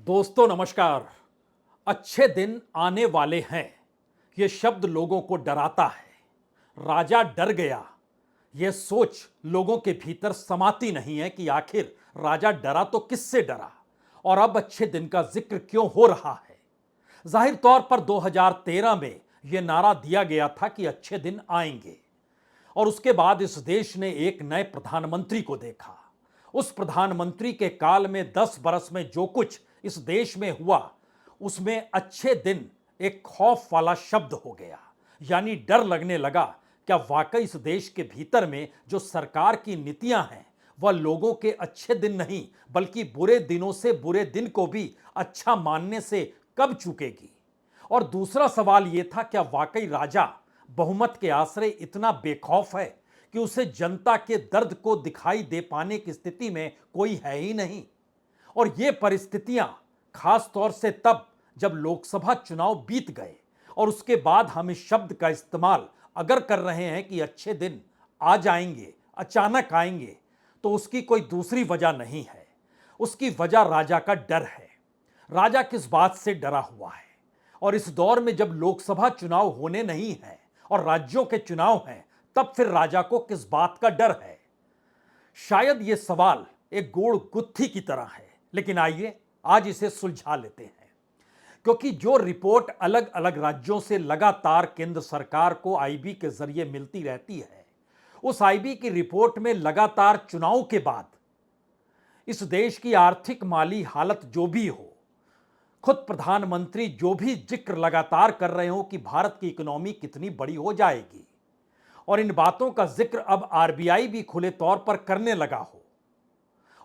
दोस्तों नमस्कार। अच्छे दिन आने वाले हैं, ये शब्द लोगों को डराता है। राजा डर गया, यह सोच लोगों के भीतर समाती नहीं है कि आखिर राजा डरा तो किससे डरा और अब अच्छे दिन का जिक्र क्यों हो रहा है। जाहिर तौर पर 2013 में यह नारा दिया गया था कि अच्छे दिन आएंगे और उसके बाद इस देश ने एक नए प्रधानमंत्री को देखा। उस प्रधानमंत्री के काल में 10 बरस में जो कुछ इस देश में हुआ, उसमें अच्छे दिन एक खौफ वाला शब्द हो गया। यानी डर लगने लगा, क्या वाकई इस देश के भीतर में जो सरकार की नीतियां हैं वह लोगों के अच्छे दिन नहीं बल्कि बुरे दिनों से बुरे दिन को भी अच्छा मानने से कब चूकेगी। और दूसरा सवाल यह था, क्या वाकई राजा बहुमत के आश्रय इतना बेखौफ है कि उसे जनता के दर्द को दिखाई दे पाने की स्थिति में कोई है ही नहीं। और ये परिस्थितियां खास तौर से तब जब लोकसभा चुनाव बीत गए और उसके बाद हम इस शब्द का इस्तेमाल अगर कर रहे हैं कि अच्छे दिन आ जाएंगे, अचानक आएंगे, तो उसकी कोई दूसरी वजह नहीं है। उसकी वजह राजा का डर है। राजा किस बात से डरा हुआ है? और इस दौर में जब लोकसभा चुनाव होने नहीं है और राज्यों के चुनाव हैं, तब फिर राजा को किस बात का डर है? शायद यह सवाल एक गोल गुत्थी की तरह है, लेकिन आइए आज इसे सुलझा लेते हैं। क्योंकि जो रिपोर्ट अलग अलग राज्यों से लगातार केंद्र सरकार को आईबी के जरिए मिलती रहती है, उस आईबी की रिपोर्ट में लगातार चुनाव के बाद इस देश की आर्थिक माली हालत जो भी हो, खुद प्रधानमंत्री जो भी जिक्र लगातार कर रहे हो कि भारत की इकोनॉमी कितनी बड़ी हो जाएगी, और इन बातों का जिक्र अब आरबीआई भी खुले तौर पर करने लगा हो,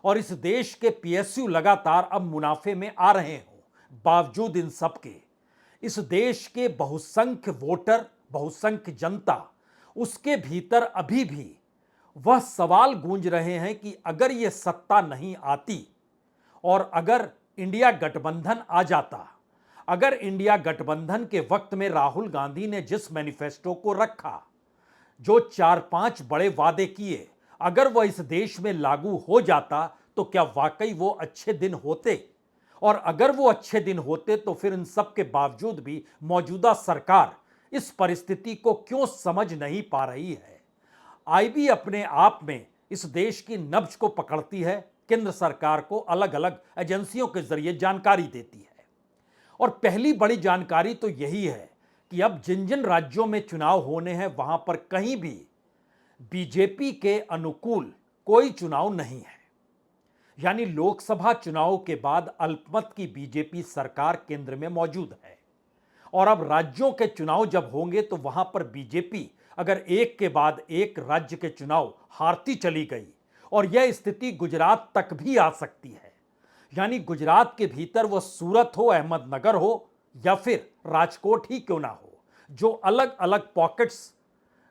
और इस देश के पीएसयू लगातार अब मुनाफे में आ रहे हो, बावजूद इन सब के इस देश के बहुसंख्य वोटर, बहुसंख्य जनता, उसके भीतर अभी भी वह सवाल गूंज रहे हैं कि अगर यह सत्ता नहीं आती और अगर इंडिया गठबंधन आ जाता, अगर इंडिया गठबंधन के वक्त में राहुल गांधी ने जिस मैनिफेस्टो को रखा, जो 4-5 बड़े वादे किए, अगर वह इस देश में लागू हो जाता तो क्या वाकई वो अच्छे दिन होते? और अगर वो अच्छे दिन होते तो फिर इन सब के बावजूद भी मौजूदा सरकार इस परिस्थिति को क्यों समझ नहीं पा रही है? आईबी अपने आप में इस देश की नब्ज को पकड़ती है, केंद्र सरकार को अलग अलग एजेंसियों के जरिए जानकारी देती है। और पहली बड़ी जानकारी तो यही है कि अब जिन जिन राज्यों में चुनाव होने हैं वहां पर कहीं भी बीजेपी के अनुकूल कोई चुनाव नहीं है। यानी लोकसभा चुनाव के बाद अल्पमत की बीजेपी सरकार केंद्र में मौजूद है, और अब राज्यों के चुनाव जब होंगे तो वहां पर बीजेपी अगर एक के बाद एक राज्य के चुनाव हारती चली गई, और यह स्थिति गुजरात तक भी आ सकती है। यानी गुजरात के भीतर वह सूरत हो, अहमदनगर हो या फिर राजकोट ही क्यों ना हो, जो अलग अलग पॉकेट्स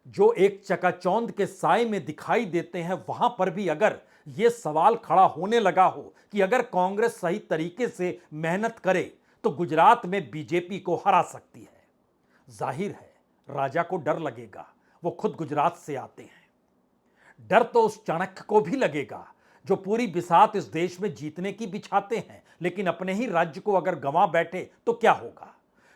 जो एक चकाचौंध के साए में दिखाई देते हैं, वहां पर भी अगर यह सवाल खड़ा होने लगा हो कि अगर कांग्रेस सही तरीके से मेहनत करे तो गुजरात में बीजेपी को हरा सकती है। जाहिर है राजा को डर लगेगा, वो खुद गुजरात से आते हैं। डर तो उस चाणक्य को भी लगेगा जो पूरी बिसात इस देश में जीतने की बिछाते हैं, लेकिन अपने ही राज्य को अगर गंवा बैठे तो क्या होगा।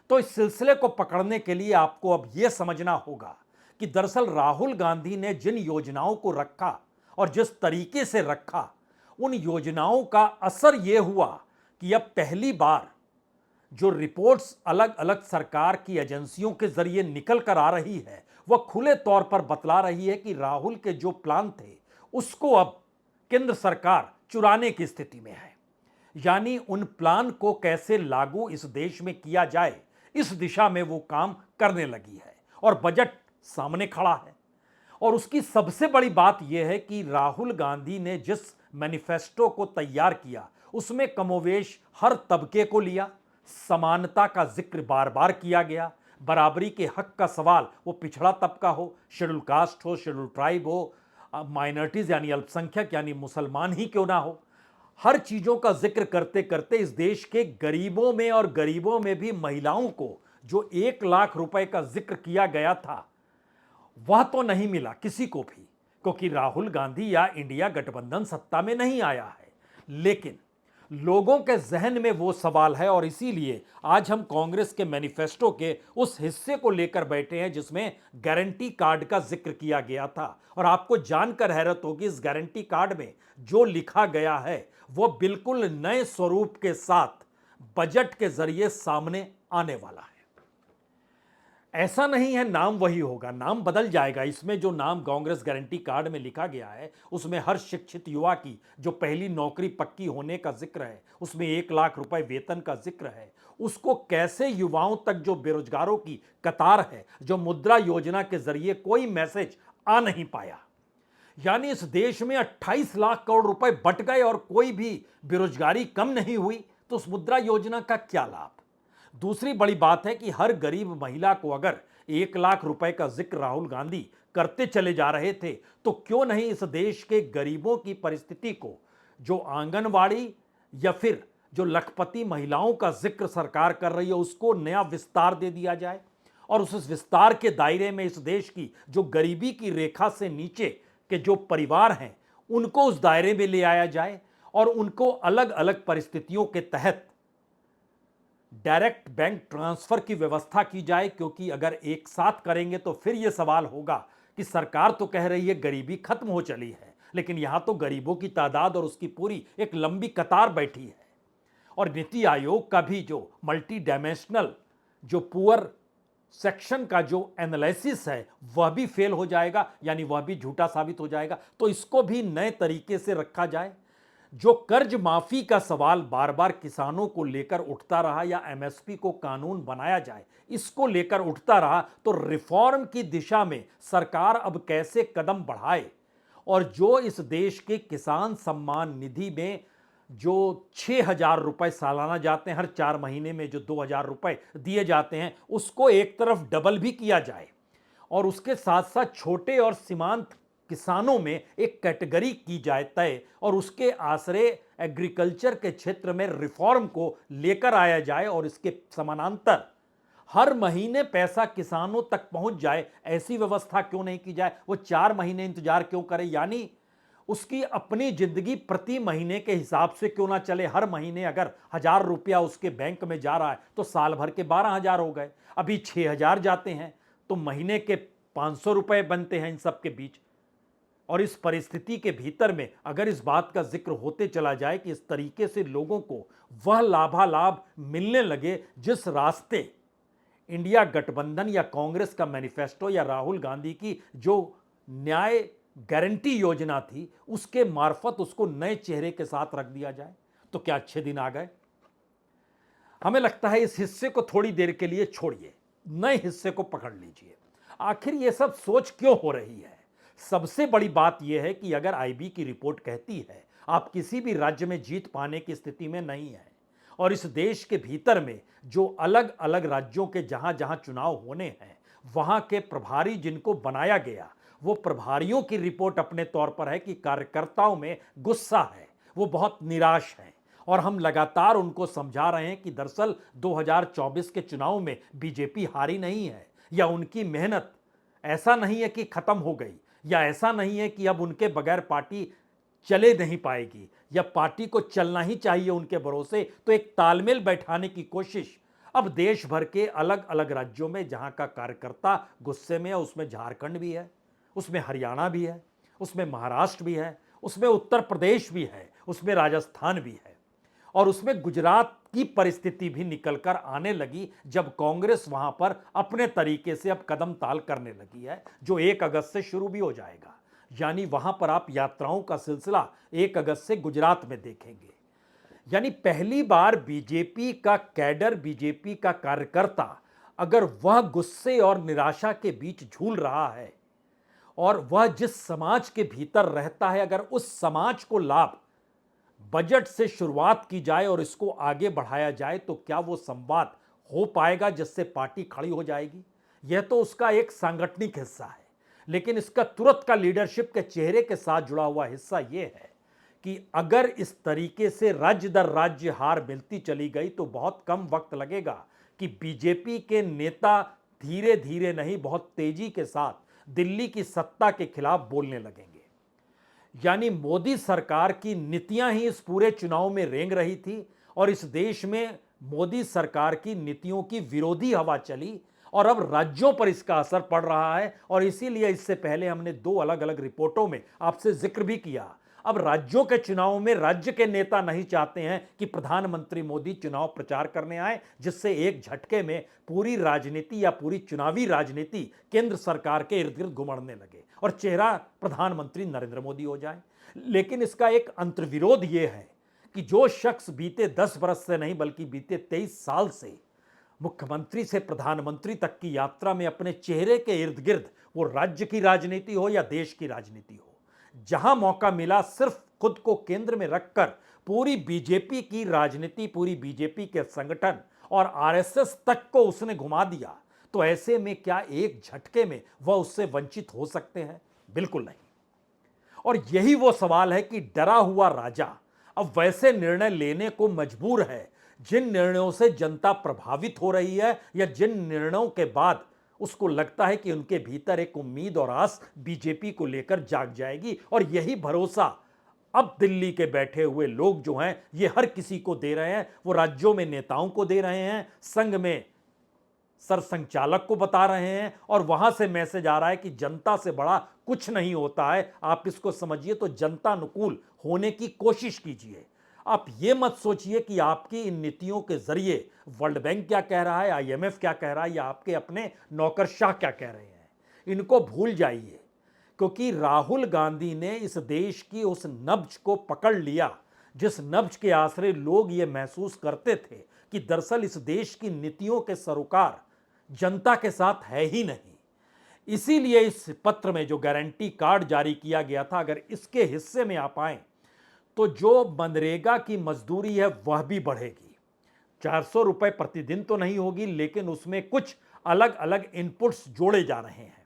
तो इस सिलसिले को पकड़ने के लिए आपको अब यह समझना होगा कि दरअसल राहुल गांधी ने जिन योजनाओं को रखा और जिस तरीके से रखा, उन योजनाओं का असर यह हुआ कि अब पहली बार जो रिपोर्ट्स अलग अलग सरकार की एजेंसियों के जरिए निकल कर आ रही है, वह खुले तौर पर बतला रही है कि राहुल के जो प्लान थे उसको अब केंद्र सरकार चुराने की स्थिति में है। यानी उन प्लान को कैसे लागू इस देश में किया जाए, इस दिशा में वो काम करने लगी है, और बजट सामने खड़ा है। और उसकी सबसे बड़ी बात यह है कि राहुल गांधी ने जिस मैनिफेस्टो को तैयार किया उसमें कमोवेश हर तबके को लिया, समानता का जिक्र बार बार किया गया, बराबरी के हक का सवाल, वो पिछड़ा तबका हो, शेड्यूल कास्ट हो, शेड्यूल ट्राइब हो, माइनॉरिटीज यानी अल्पसंख्यक यानी मुसलमान ही क्यों ना हो, हर चीजों का जिक्र करते करते इस देश के गरीबों में और गरीबों में भी महिलाओं को जो 1 लाख रुपए का जिक्र किया गया था, वह तो नहीं मिला किसी को भी, क्योंकि राहुल गांधी या इंडिया गठबंधन सत्ता में नहीं आया है। लेकिन लोगों के जहन में वो सवाल है और इसीलिए आज हम कांग्रेस के मैनिफेस्टो के उस हिस्से को लेकर बैठे हैं जिसमें गारंटी कार्ड का जिक्र किया गया था। और आपको जानकर हैरत होगी, इस गारंटी कार्ड में जो लिखा गया है वो बिल्कुल नए स्वरूप के साथ बजट के जरिए सामने आने वाला है। ऐसा नहीं है नाम वही होगा, नाम बदल जाएगा। इसमें जो नाम कांग्रेस गारंटी कार्ड में लिखा गया है उसमें हर शिक्षित युवा की जो पहली नौकरी पक्की होने का जिक्र है, उसमें 1 लाख रुपए वेतन का जिक्र है, उसको कैसे युवाओं तक जो बेरोजगारों की कतार है, जो मुद्रा योजना के जरिए कोई मैसेज आ नहीं पाया, यानी इस देश में 28 लाख करोड़ रुपए बट गए और कोई भी बेरोजगारी कम नहीं हुई, तो उस मुद्रा योजना का क्या लाभ। दूसरी बड़ी बात है कि हर गरीब महिला को अगर 1 लाख रुपए का जिक्र राहुल गांधी करते चले जा रहे थे, तो क्यों नहीं इस देश के गरीबों की परिस्थिति को, जो आंगनवाड़ी या फिर जो लखपति महिलाओं का जिक्र सरकार कर रही है, उसको नया विस्तार दे दिया जाए और उस विस्तार के दायरे में इस देश की जो गरीबी की रेखा से नीचे के जो परिवार हैं उनको उस दायरे में ले आया जाए और उनको अलग अलग परिस्थितियों के तहत डायरेक्ट बैंक ट्रांसफर की व्यवस्था की जाए। क्योंकि अगर एक साथ करेंगे तो फिर यह सवाल होगा कि सरकार तो कह रही है गरीबी खत्म हो चली है, लेकिन यहां तो गरीबों की तादाद और उसकी पूरी एक लंबी कतार बैठी है। और नीति आयोग का भी जो मल्टी डायमेंशनल जो पुअर सेक्शन का जो एनालिसिस है वह भी फेल हो जाएगा, यानी वह भी झूठा साबित हो जाएगा। तो इसको भी नए तरीके से रखा जाए। जो कर्ज माफी का सवाल बार बार किसानों को लेकर उठता रहा या एमएसपी को कानून बनाया जाए इसको लेकर उठता रहा, तो रिफॉर्म की दिशा में सरकार अब कैसे कदम बढ़ाए। और जो इस देश के किसान सम्मान निधि में जो 6,000 रुपए सालाना जाते हैं, हर 4 महीने में जो 2,000 रुपए दिए जाते हैं, उसको एक तरफ डबल भी किया जाए और उसके साथ साथ छोटे और सीमांत किसानों में एक कैटेगरी की जाए तय और उसके आसरे एग्रीकल्चर के क्षेत्र में रिफॉर्म को लेकर आया जाए और इसके समानांतर हर महीने पैसा किसानों तक पहुंच जाए। ऐसी व्यवस्था क्यों नहीं की जाए। वो 4 महीने इंतजार क्यों करे, यानी उसकी अपनी जिंदगी प्रति महीने के हिसाब से क्यों ना चले। हर महीने अगर 1,000 रुपया उसके बैंक में जा रहा है तो साल भर के 12,000 हो गए, अभी 6,000 जाते हैं तो महीने के 500 रुपए बनते हैं इन सब के बीच। और इस परिस्थिति के भीतर में अगर इस बात का जिक्र होते चला जाए कि इस तरीके से लोगों को वह लाभालाभ मिलने लगे जिस रास्ते इंडिया गठबंधन या कांग्रेस का मैनिफेस्टो या राहुल गांधी की जो न्याय गारंटी योजना थी उसके मार्फत उसको नए चेहरे के साथ रख दिया जाए, तो क्या अच्छे दिन आ गए। हमें लगता है इस हिस्से को थोड़ी देर के लिए छोड़िए, नए हिस्से को पकड़ लीजिए। आखिर यह सब सोच क्यों हो रही है। सबसे बड़ी बात यह है कि अगर आईबी की रिपोर्ट कहती है आप किसी भी राज्य में जीत पाने की स्थिति में नहीं है और इस देश के भीतर में जो अलग अलग राज्यों के जहां जहां चुनाव होने हैं वहां के प्रभारी जिनको बनाया गया, वो प्रभारियों की रिपोर्ट अपने तौर पर है कि कार्यकर्ताओं में गुस्सा है, वो बहुत निराश हैं और हम लगातार उनको समझा रहे हैं कि दरअसल 2024 के चुनाव में बीजेपी हारी नहीं है या उनकी मेहनत ऐसा नहीं है कि खत्म हो गई या ऐसा नहीं है कि अब उनके बगैर पार्टी चले नहीं पाएगी या पार्टी को चलना ही चाहिए उनके भरोसे। तो एक तालमेल बैठाने की कोशिश अब देश भर के अलग अलग राज्यों में जहां का कार्यकर्ता गुस्से में है, उसमें झारखंड भी है, उसमें हरियाणा भी है, उसमें महाराष्ट्र भी है, उसमें उत्तर प्रदेश भी है, उसमें राजस्थान भी है और उसमें गुजरात की परिस्थिति भी निकलकर आने लगी जब कांग्रेस वहां पर अपने तरीके से अब कदम ताल करने लगी है, जो 1 अगस्त से शुरू भी हो जाएगा। यानी वहां पर आप यात्राओं का सिलसिला 1 अगस्त से गुजरात में देखेंगे। यानी पहली बार बीजेपी का कैडर, बीजेपी का कार्यकर्ता अगर वह गुस्से और निराशा के बीच झूल रहा है और वह जिस समाज के भीतर रहता है, अगर उस समाज को लाभ बजट से शुरुआत की जाए और इसको आगे बढ़ाया जाए तो क्या वो संवाद हो पाएगा जिससे पार्टी खड़ी हो जाएगी। यह तो उसका एक सांगठनिक हिस्सा है, लेकिन इसका तुरंत का लीडरशिप के चेहरे के साथ जुड़ा हुआ हिस्सा यह है कि अगर इस तरीके से राज्य दर राज्य हार मिलती चली गई तो बहुत कम वक्त लगेगा कि बीजेपी के नेता धीरे धीरे नहीं बहुत तेजी के साथ दिल्ली की सत्ता के खिलाफ बोलने लगेंगे। यानी मोदी सरकार की नीतियां ही इस पूरे चुनाव में रेंग रही थी और इस देश में मोदी सरकार की नीतियों की विरोधी हवा चली और अब राज्यों पर इसका असर पड़ रहा है। और इसीलिए इससे पहले हमने दो अलग अलग रिपोर्टों में आपसे जिक्र भी किया। अब राज्यों के चुनाव में राज्य के नेता नहीं चाहते हैं कि प्रधानमंत्री मोदी चुनाव प्रचार करने आए, जिससे एक झटके में पूरी राजनीति या पूरी चुनावी राजनीति केंद्र सरकार के इर्द गिर्द घुमड़ने लगे और चेहरा प्रधानमंत्री नरेंद्र मोदी हो जाए। लेकिन इसका एक अंतर्विरोध यह है कि जो शख्स बीते 10 बरस से नहीं बल्कि बीते 23 साल से मुख्यमंत्री से प्रधानमंत्री तक की यात्रा में अपने चेहरे के इर्द गिर्द, वो राज्य की राजनीति हो या देश की राजनीति हो, जहां मौका मिला सिर्फ खुद को केंद्र में रखकर पूरी बीजेपी की राजनीति, पूरी बीजेपी के संगठन और आरएसएस तक को उसने घुमा दिया, तो ऐसे में क्या एक झटके में वह उससे वंचित हो सकते हैं? बिल्कुल नहीं। और यही वो सवाल है कि डरा हुआ राजा अब वैसे निर्णय लेने को मजबूर है जिन निर्णयों से जनता प्रभावित हो रही है या जिन निर्णयों के बाद उसको लगता है कि उनके भीतर एक उम्मीद और आस बीजेपी को लेकर जाग जाएगी। और यही भरोसा अब दिल्ली के बैठे हुए लोग जो हैं ये हर किसी को दे रहे हैं। वो राज्यों में नेताओं को दे रहे हैं, संघ में सरसंघचालक को बता रहे हैं और वहां से मैसेज आ रहा है कि जनता से बड़ा कुछ नहीं होता है। आप इसको समझिए तो जनता अनुकूल होने की कोशिश कीजिए। आप ये मत सोचिए कि आपकी इन नीतियों के जरिए वर्ल्ड बैंक क्या कह रहा है, आईएमएफ क्या कह रहा है या आपके अपने नौकरशाह क्या कह रहे हैं। इनको भूल जाइए, क्योंकि राहुल गांधी ने इस देश की उस नब्ज को पकड़ लिया जिस नब्ज के आसरे लोग ये महसूस करते थे कि दरअसल इस देश की नीतियों के सरोकार जनता के साथ है ही नहीं। इसीलिए इस पत्र में जो गारंटी कार्ड जारी किया गया था, अगर इसके हिस्से में आप आए तो जो मनरेगा की मजदूरी है वह भी बढ़ेगी। 400 रुपए प्रतिदिन तो नहीं होगी, लेकिन उसमें कुछ अलग अलग इनपुट्स जोड़े जा रहे हैं।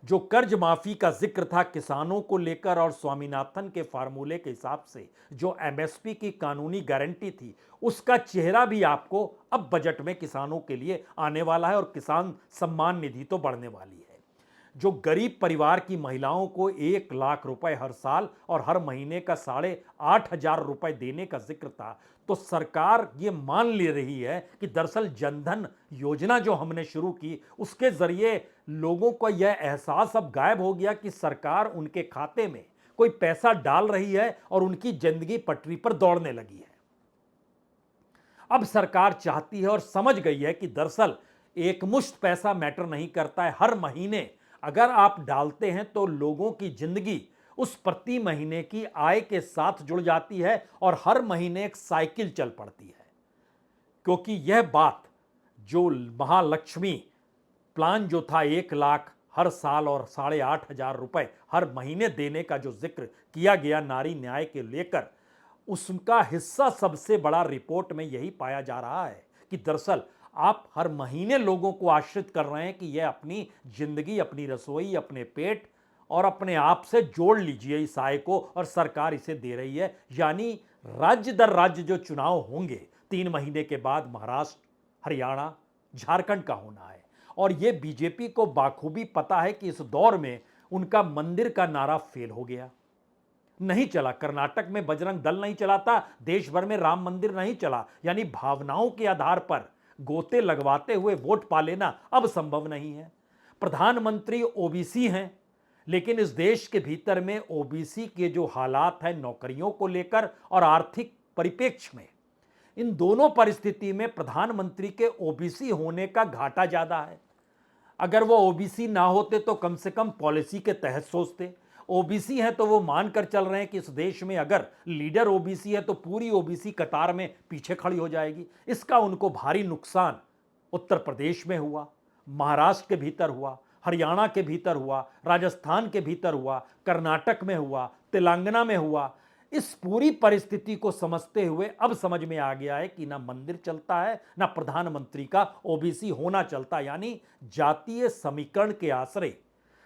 जो कर्ज माफी का जिक्र था किसानों को लेकर और स्वामीनाथन के फार्मूले के हिसाब से जो एमएसपी की कानूनी गारंटी थी, उसका चेहरा भी आपको अब बजट में किसानों के लिए आने वाला है और किसान सम्मान निधि तो बढ़ने वाली है। जो गरीब परिवार की महिलाओं को 1 लाख रुपए हर साल और हर महीने का 8,500 रुपए देने का जिक्र था, तो सरकार ये मान ले रही है कि दरअसल जनधन योजना जो हमने शुरू की उसके जरिए लोगों को यह एहसास अब गायब हो गया कि सरकार उनके खाते में कोई पैसा डाल रही है और उनकी जिंदगी पटरी पर दौड़ने लगी है। अब सरकार चाहती है और समझ गई है कि दरअसल एकमुश्त पैसा मैटर नहीं करता है। हर महीने अगर आप डालते हैं तो लोगों की जिंदगी उस प्रति महीने की आय के साथ जुड़ जाती है और हर महीने एक साइकिल चल पड़ती है। क्योंकि यह बात जो महालक्ष्मी प्लान जो था 1 लाख हर साल और 8,500 रुपए हर महीने देने का जो जिक्र किया गया नारी न्याय के लेकर, उसका हिस्सा सबसे बड़ा रिपोर्ट में यही पाया जा रहा है कि दरअसल आप हर महीने लोगों को आश्रित कर रहे हैं कि यह अपनी जिंदगी, अपनी रसोई, अपने पेट और अपने आप से जोड़ लीजिए इस आय को, और सरकार इसे दे रही है। यानी राज्य दर राज्य जो चुनाव होंगे 3 महीने के बाद महाराष्ट्र, हरियाणा, झारखंड का होना है। और यह बीजेपी को बाखूबी पता है कि इस दौर में उनका मंदिर का नारा फेल हो गया, नहीं चला। कर्नाटक में बजरंग दल नहीं चलाता, देश भर में राम मंदिर नहीं चला। यानी भावनाओं के आधार पर गोते लगवाते हुए वोट पा लेना अब संभव नहीं है। प्रधानमंत्री ओबीसी हैं, लेकिन इस देश के भीतर में ओबीसी के जो हालात हैं नौकरियों को लेकर और आर्थिक परिप्रेक्ष्य में, इन दोनों परिस्थिति में प्रधानमंत्री के ओबीसी होने का घाटा ज्यादा है। अगर वो ओबीसी ना होते तो कम से कम पॉलिसी के तहत सोचते। ओबीसी है तो वो मानकर चल रहे हैं कि इस देश में अगर लीडर ओबीसी है तो पूरी ओबीसी कतार में पीछे खड़ी हो जाएगी। इसका उनको भारी नुकसान उत्तर प्रदेश में हुआ, महाराष्ट्र के भीतर हुआ, हरियाणा के भीतर हुआ, राजस्थान के भीतर हुआ, कर्नाटक में हुआ, तेलंगाना में हुआ। इस पूरी परिस्थिति को समझते हुए अब समझ में आ गया है कि ना मंदिर चलता है ना प्रधानमंत्री का ओबीसी होना चलता। यानी जातीय समीकरण के आश्रय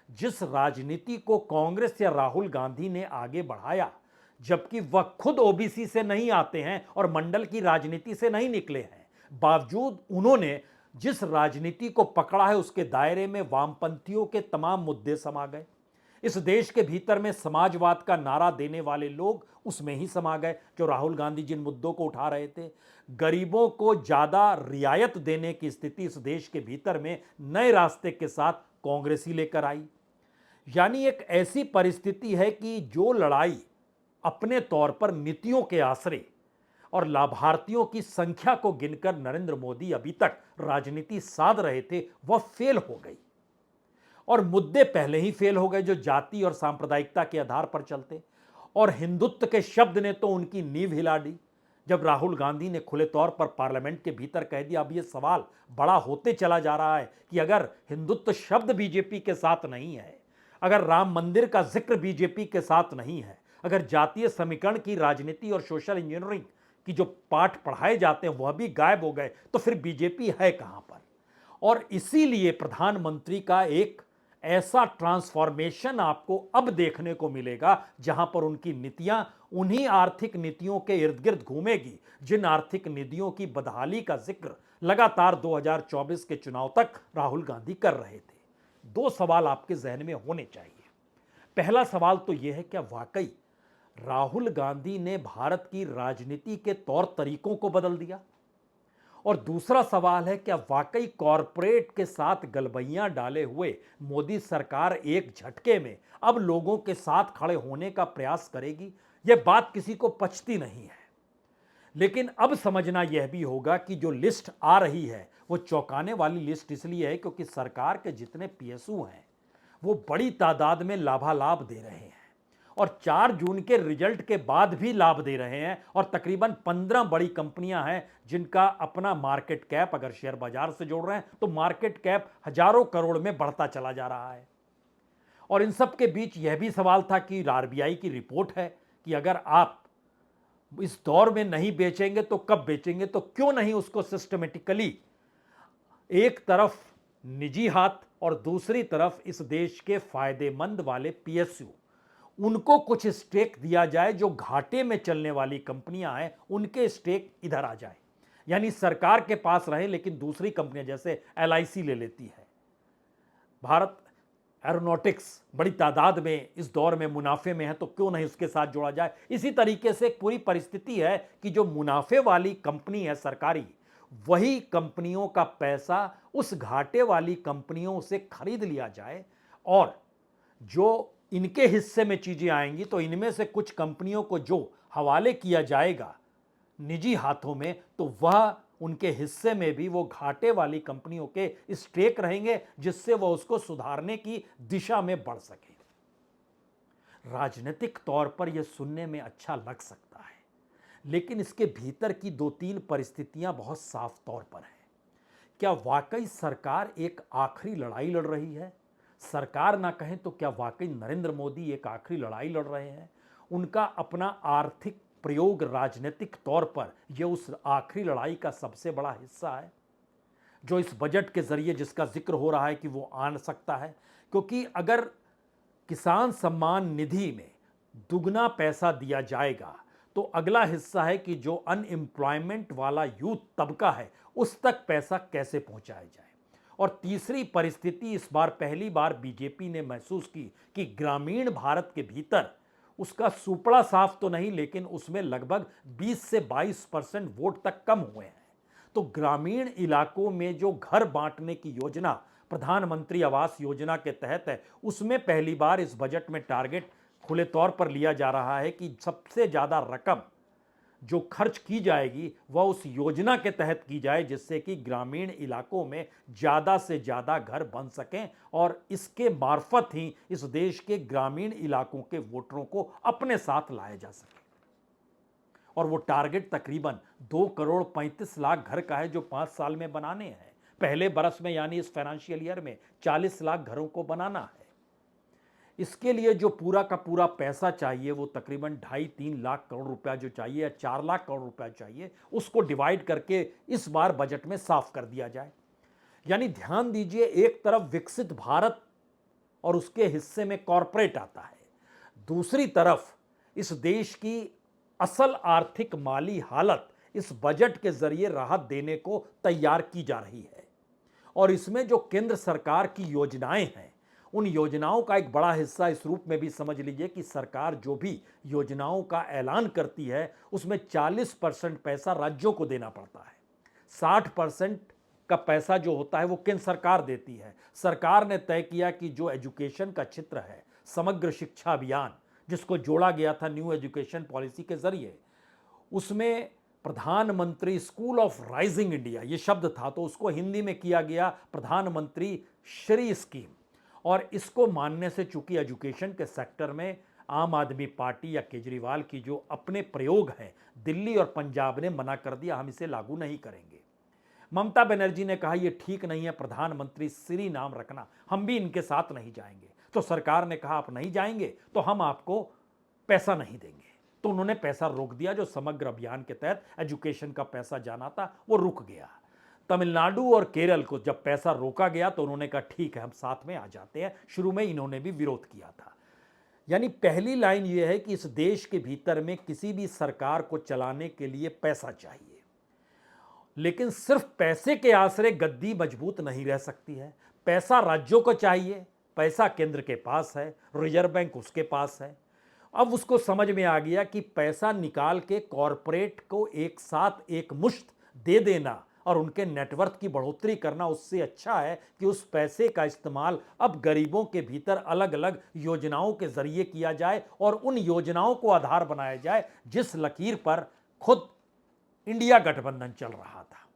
जिस राजनीति को कांग्रेस या राहुल गांधी ने आगे बढ़ाया, जबकि वह खुद ओबीसी से नहीं आते हैं और मंडल की राजनीति से नहीं निकले हैं, बावजूद उन्होंने जिस राजनीति को पकड़ा है उसके दायरे में वामपंथियों के तमाम मुद्दे समा गए। इस देश के भीतर में समाजवाद का नारा देने वाले लोग उसमें ही समा गए। जो राहुल गांधी जिन मुद्दों को उठा रहे थे, गरीबों को ज्यादा रियायत देने की स्थिति इस देश के भीतर में नए रास्ते के साथ कांग्रेस ही लेकर आई। यानी एक ऐसी परिस्थिति है कि जो लड़ाई अपने तौर पर नीतियों के आसरे और लाभार्थियों की संख्या को गिनकर नरेंद्र मोदी अभी तक राजनीति साध रहे थे, वह फेल हो गई। और मुद्दे पहले ही फेल हो गए जो जाति और सांप्रदायिकता के आधार पर चलते, और हिंदुत्व के शब्द ने तो उनकी नींव हिला दी। जब राहुल गांधी ने खुले तौर पर पार्लियामेंट के भीतर कह दिया, अब यह सवाल बड़ा होते चला जा रहा है कि अगर हिंदुत्व शब्द बीजेपी के साथ नहीं है, अगर राम मंदिर का जिक्र बीजेपी के साथ नहीं है, अगर जातीय समीकरण की राजनीति और सोशल इंजीनियरिंग की जो पाठ पढ़ाए जाते हैं वह भी गायब हो गए, तो फिर बीजेपी है कहां पर। और इसीलिए प्रधानमंत्री का एक ऐसा ट्रांसफॉर्मेशन आपको अब देखने को मिलेगा जहां पर उनकी नीतियां उन्हीं आर्थिक नीतियों के इर्द गिर्द घूमेगी जिन आर्थिक नीतियों की बदहाली का जिक्र लगातार 2024 के चुनाव तक राहुल गांधी कर रहे थे। दो सवाल आपके जहन में होने चाहिए। पहला सवाल तो यह है, क्या वाकई राहुल गांधी ने भारत की राजनीति के तौर तरीकों को बदल दिया? और दूसरा सवाल है, क्या वाकई कॉरपोरेट के साथ गलबैयां डाले हुए मोदी सरकार एक झटके में अब लोगों के साथ खड़े होने का प्रयास करेगी? यह बात किसी को पचती नहीं है। लेकिन अब समझना यह भी होगा कि जो लिस्ट आ रही है वो चौंकाने वाली लिस्ट इसलिए है क्योंकि सरकार के जितने पीएसयू हैं वो बड़ी तादाद में लाभालाभ दे रहे हैं, और 4 जून के रिजल्ट के बाद भी लाभ दे रहे हैं। और तकरीबन 15 बड़ी कंपनियां हैं जिनका अपना मार्केट कैप, अगर शेयर बाजार से जोड़ रहे हैं तो मार्केट कैप हजारों करोड़ में बढ़ता चला जा रहा है। और इन सब के बीच यह भी सवाल था कि आरबीआई की रिपोर्ट है कि अगर आप इस दौर में नहीं बेचेंगे तो कब बेचेंगे, तो क्यों नहीं उसको सिस्टमेटिकली एक तरफ निजी हाथ और दूसरी तरफ इस देश के फायदेमंद वाले पीएसयू, उनको कुछ स्टेक दिया जाए। जो घाटे में चलने वाली कंपनियां हैं उनके स्टेक इधर आ जाए, यानी सरकार के पास रहे लेकिन दूसरी कंपनियां, जैसे एलआईसी ले लेती है, भारत एरोनॉटिक्स बड़ी तादाद में इस दौर में मुनाफे में है, तो क्यों नहीं उसके साथ जोड़ा जाए। इसी तरीके से एक पूरी परिस्थिति है कि जो मुनाफे वाली कंपनी है सरकारी, वही कंपनियों का पैसा उस घाटे वाली कंपनियों से खरीद लिया जाए, और जो इनके हिस्से में चीजें आएंगी तो इनमें से कुछ कंपनियों को जो हवाले किया जाएगा निजी हाथों में, तो वह उनके हिस्से में भी वो घाटे वाली कंपनियों के स्टेक रहेंगे, जिससे वह उसको सुधारने की दिशा में बढ़ सके। राजनीतिक तौर पर यह सुनने में अच्छा लग सकता है, लेकिन इसके भीतर की 2-3 परिस्थितियां बहुत साफ तौर पर हैं। क्या वाकई सरकार एक आखिरी लड़ाई लड़ रही है? सरकार ना कहें तो क्या वाकई नरेंद्र मोदी एक आखिरी लड़ाई लड़ रहे हैं? उनका अपना आर्थिक प्रयोग राजनीतिक तौर पर यह उस आखिरी लड़ाई का सबसे बड़ा हिस्सा है, जो इस बजट के जरिए जिसका जिक्र हो रहा है कि वो आ सकता है। क्योंकि अगर किसान सम्मान निधि में दुगना पैसा दिया जाएगा तो अगला हिस्सा है कि जो अनएम्प्लॉयमेंट वाला यूथ तबका है उस तक पैसा कैसे पहुंचाया जाए। और तीसरी परिस्थिति, इस बार पहली बार बीजेपी ने महसूस की कि ग्रामीण भारत के भीतर उसका सुपड़ा साफ तो नहीं, लेकिन उसमें लगभग 20 से 22% वोट तक कम हुए हैं। तो ग्रामीण इलाकों में जो घर बांटने की योजना प्रधानमंत्री आवास योजना के तहत है, उसमें पहली बार इस बजट में टारगेट खुले तौर पर लिया जा रहा है कि सबसे ज्यादा रकम जो खर्च की जाएगी वह उस योजना के तहत की जाए, जिससे कि ग्रामीण इलाकों में ज़्यादा से ज़्यादा घर बन सकें और इसके मार्फत ही इस देश के ग्रामीण इलाकों के वोटरों को अपने साथ लाया जा सके। और वो टारगेट तकरीबन 2 करोड़ 35 लाख घर का है जो 5 साल में बनाने हैं। पहले बरस में यानी इस फाइनेंशियल ईयर में 40 लाख घरों को बनाना है। इसके लिए जो पूरा का पूरा पैसा चाहिए वो तकरीबन 2.5-3 लाख करोड़ रुपया जो चाहिए या 4 लाख करोड़ रुपया चाहिए, उसको डिवाइड करके इस बार बजट में साफ कर दिया जाए। यानी ध्यान दीजिए, एक तरफ विकसित भारत और उसके हिस्से में कॉरपोरेट आता है, दूसरी तरफ इस देश की असल आर्थिक माली हालत इस बजट के जरिए राहत देने को तैयार की जा रही है। और इसमें जो केंद्र सरकार की योजनाएं हैं उन योजनाओं का एक बड़ा हिस्सा इस रूप में भी समझ लीजिए कि सरकार जो भी योजनाओं का ऐलान करती है उसमें 40% पैसा राज्यों को देना पड़ता है। 60% का पैसा जो होता है वो केंद्र सरकार देती है। सरकार ने तय किया कि जो एजुकेशन का क्षेत्र है, समग्र शिक्षा अभियान जिसको जोड़ा गया था न्यू एजुकेशन पॉलिसी के जरिए, उसमें प्रधानमंत्री स्कूल ऑफ राइजिंग इंडिया ये शब्द था, तो उसको हिंदी में किया गया प्रधानमंत्री श्री स्कीम। और इसको मानने से चूंकि एजुकेशन के सेक्टर में आम आदमी पार्टी या केजरीवाल की जो अपने प्रयोग हैं, दिल्ली और पंजाब ने मना कर दिया, हम इसे लागू नहीं करेंगे। ममता बनर्जी ने कहा यह ठीक नहीं है प्रधानमंत्री श्री नाम रखना, हम भी इनके साथ नहीं जाएंगे। तो सरकार ने कहा आप नहीं जाएंगे तो हम आपको पैसा नहीं देंगे। तो उन्होंने पैसा रोक दिया, जो समग्र अभियान के तहत एजुकेशन का पैसा जाना था वो रुक गया। तमिलनाडु और केरल को जब पैसा रोका गया तो उन्होंने कहा ठीक है हम साथ में आ जाते हैं। शुरू में इन्होंने भी विरोध किया था। यानी पहली लाइन यह है कि इस देश के भीतर में किसी भी सरकार को चलाने के लिए पैसा चाहिए, लेकिन सिर्फ पैसे के आसरे गद्दी मजबूत नहीं रह सकती है। पैसा राज्यों को चाहिए, पैसा केंद्र के पास है, रिजर्व बैंक उसके पास है। अब उसको समझ में आ गया कि पैसा निकाल के कॉरपोरेट को एक साथ एक मुश्त दे देना और उनके नेटवर्थ की बढ़ोतरी करना उससे अच्छा है कि उस पैसे का इस्तेमाल अब गरीबों के भीतर अलग अलग योजनाओं के जरिए किया जाए और उन योजनाओं को आधार बनाया जाए जिस लकीर पर खुद इंडिया गठबंधन चल रहा था।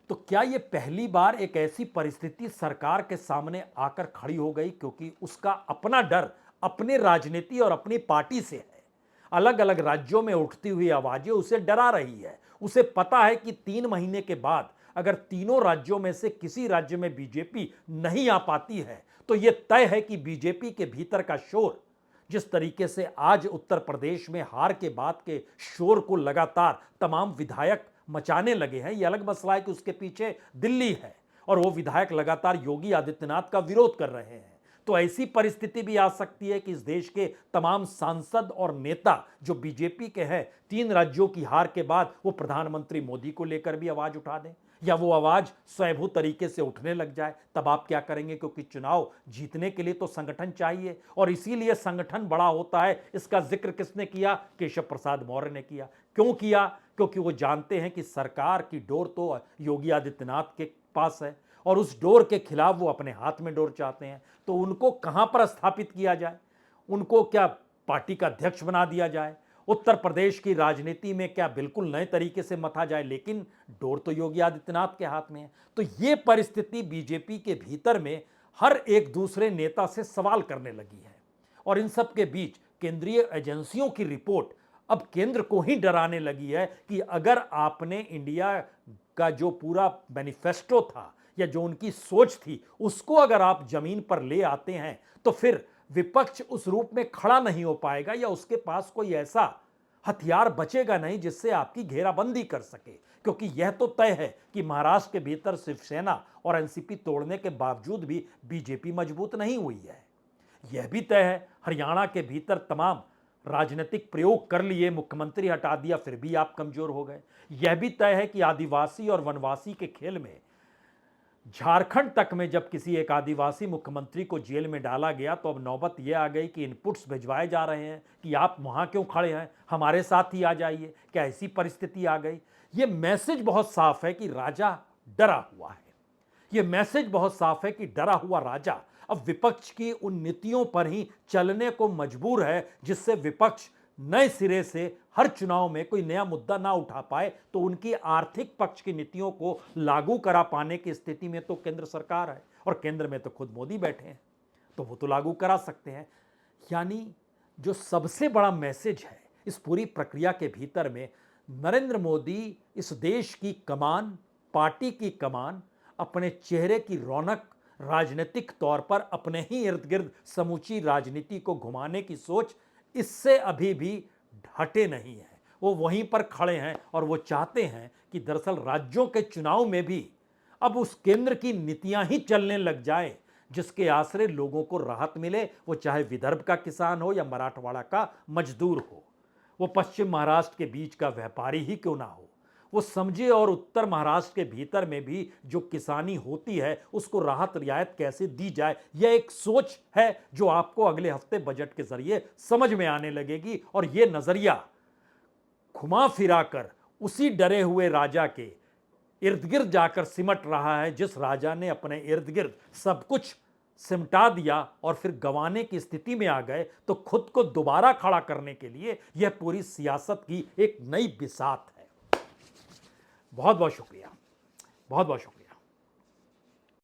तो क्या यह पहली बार एक ऐसी परिस्थिति सरकार के सामने आकर खड़ी हो गई क्योंकि उसका अपना डर अपने राजनीति और अपनी पार्टी से है। अलग अलग राज्यों में उठती हुई आवाजें उसे डरा रही है। उसे पता है कि 3 महीने के बाद अगर तीनों राज्यों में से किसी राज्य में बीजेपी नहीं आ पाती है तो यह तय है कि बीजेपी के भीतर का शोर, जिस तरीके से आज उत्तर प्रदेश में हार के बाद के शोर को लगातार तमाम विधायक मचाने लगे हैं, यह अलग मसला है कि उसके पीछे दिल्ली है और वो विधायक लगातार योगी आदित्यनाथ का विरोध कर रहे हैं। तो ऐसी परिस्थिति भी आ सकती है कि इस देश के तमाम सांसद और नेता जो बीजेपी के हैं, 3 राज्यों की हार के बाद वो प्रधानमंत्री मोदी को लेकर भी आवाज उठा दें या वो आवाज स्वयंभू तरीके से उठने लग जाए। तब आप क्या करेंगे? क्योंकि चुनाव जीतने के लिए तो संगठन चाहिए और इसीलिए संगठन बड़ा होता है। इसका जिक्र किसने किया? केशव प्रसाद मौर्य ने किया। क्यों किया? क्योंकि वो जानते हैं कि सरकार की डोर तो योगी आदित्यनाथ के पास है और उस डोर के खिलाफ वो अपने हाथ में डोर चाहते हैं। तो उनको कहां पर स्थापित किया जाए? उनको क्या पार्टी का अध्यक्ष बना दिया जाए? उत्तर प्रदेश की राजनीति में क्या बिल्कुल नए तरीके से मथा जाए? लेकिन डोर तो योगी आदित्यनाथ के हाथ में है। तो ये परिस्थिति बीजेपी के भीतर में हर एक दूसरे नेता से सवाल करने लगी है और इन सब के बीच केंद्रीय एजेंसियों की रिपोर्ट अब केंद्र को ही डराने लगी है कि अगर आपने इंडिया का जो पूरा मैनिफेस्टो था या जो उनकी सोच थी उसको अगर आप जमीन पर ले आते हैं तो फिर विपक्ष उस रूप में खड़ा नहीं हो पाएगा या उसके पास कोई ऐसा हथियार बचेगा नहीं जिससे आपकी घेराबंदी कर सके। क्योंकि यह तो तय है कि महाराष्ट्र के भीतर शिवसेना और एनसीपी तोड़ने के बावजूद भी बीजेपी मजबूत नहीं हुई है। यह भी तय है हरियाणा के भीतर तमाम राजनीतिक प्रयोग कर लिए, मुख्यमंत्री हटा दिया, फिर भी आप कमजोर हो गए। यह भी तय है कि आदिवासी और वनवासी के खेल में झारखंड तक में जब किसी एक आदिवासी मुख्यमंत्री को जेल में डाला गया तो अब नौबत यह आ गई कि इनपुट्स भिजवाए जा रहे हैं कि आप वहां क्यों खड़े हैं, हमारे साथ ही आ जाइए। क्या ऐसी परिस्थिति आ गई? यह मैसेज बहुत साफ है कि राजा डरा हुआ है। यह मैसेज बहुत साफ है कि डरा हुआ राजा अब विपक्ष की उन नीतियों पर ही चलने को मजबूर है जिससे विपक्ष नए सिरे से हर चुनाव में कोई नया मुद्दा ना उठा पाए तो उनकी आर्थिक पक्ष की नीतियों को लागू करा पाने की स्थिति में तो केंद्र सरकार है और केंद्र में तो खुद मोदी बैठे हैं, तो वो तो लागू करा सकते हैं। यानी जो सबसे बड़ा मैसेज है इस पूरी प्रक्रिया के भीतर में, नरेंद्र मोदी इस देश की कमान, पार्टी की कमान, अपने चेहरे की रौनक राजनीतिक तौर पर अपने ही इर्द गिर्द समूची राजनीति को घुमाने की सोच, इससे अभी भी हटे नहीं है। वो वहीं पर खड़े हैं और वो चाहते हैं कि दरअसल राज्यों के चुनाव में भी अब उस केंद्र की नीतियां ही चलने लग जाएं जिसके आसरे लोगों को राहत मिले। वो चाहे विदर्भ का किसान हो या मराठवाड़ा का मजदूर हो, वो पश्चिम महाराष्ट्र के बीच का व्यापारी ही क्यों ना हो, वो समझे और उत्तर महाराष्ट्र के भीतर में भी जो किसानी होती है उसको राहत रियायत कैसे दी जाए, यह एक सोच है जो आपको अगले हफ्ते बजट के जरिए समझ में आने लगेगी। और यह नजरिया घुमा फिरा कर उसी डरे हुए राजा के इर्द गिर्द जाकर सिमट रहा है जिस राजा ने अपने इर्द गिर्द सब कुछ सिमटा दिया और फिर गंवाने की स्थिति में आ गए। तो खुद को दोबारा खड़ा करने के लिए यह पूरी सियासत की एक नई बिसात है। बहुत बहुत शुक्रिया, बहुत बहुत शुक्रिया।